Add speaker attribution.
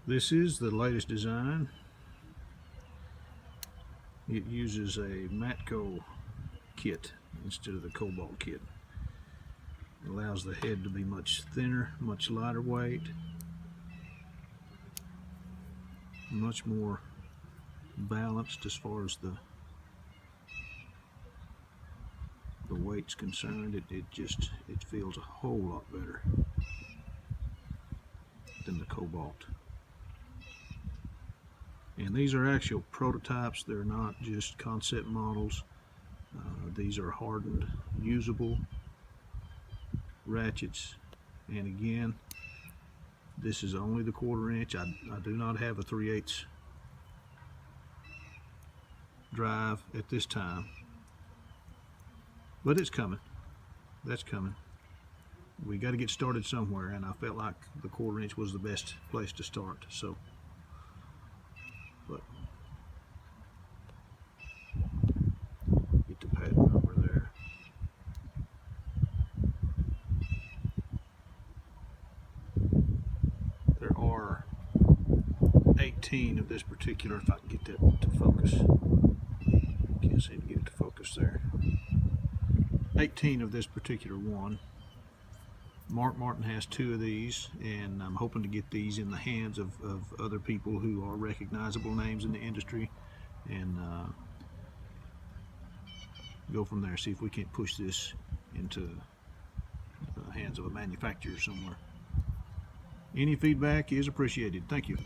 Speaker 1: This is the latest design. It uses a Matco kit instead of the Cobalt kit. It allows the head to be much thinner, much lighter weight, much more balanced as far as the weight's concerned. It feels a whole lot better than the Cobalt. And these are actual prototypes. They're not just concept models. These are hardened, usable ratchets. And again, this is only the 1/4 inch. I do not have a 3/8 drive at this time, but it's coming. That's coming. We got to get started somewhere, and I felt like the 1/4 inch was the best place to start. So, but get the pattern over there. There are 18 of this particular, if I can get that to focus. Can't seem to get it to focus there. 18 of this particular one. Mark Martin has 2 of these, and I'm hoping to get these in the hands of other people who are recognizable names in the industry, and go from there. See if we can't push this into the hands of a manufacturer somewhere. Any feedback is appreciated. Thank you.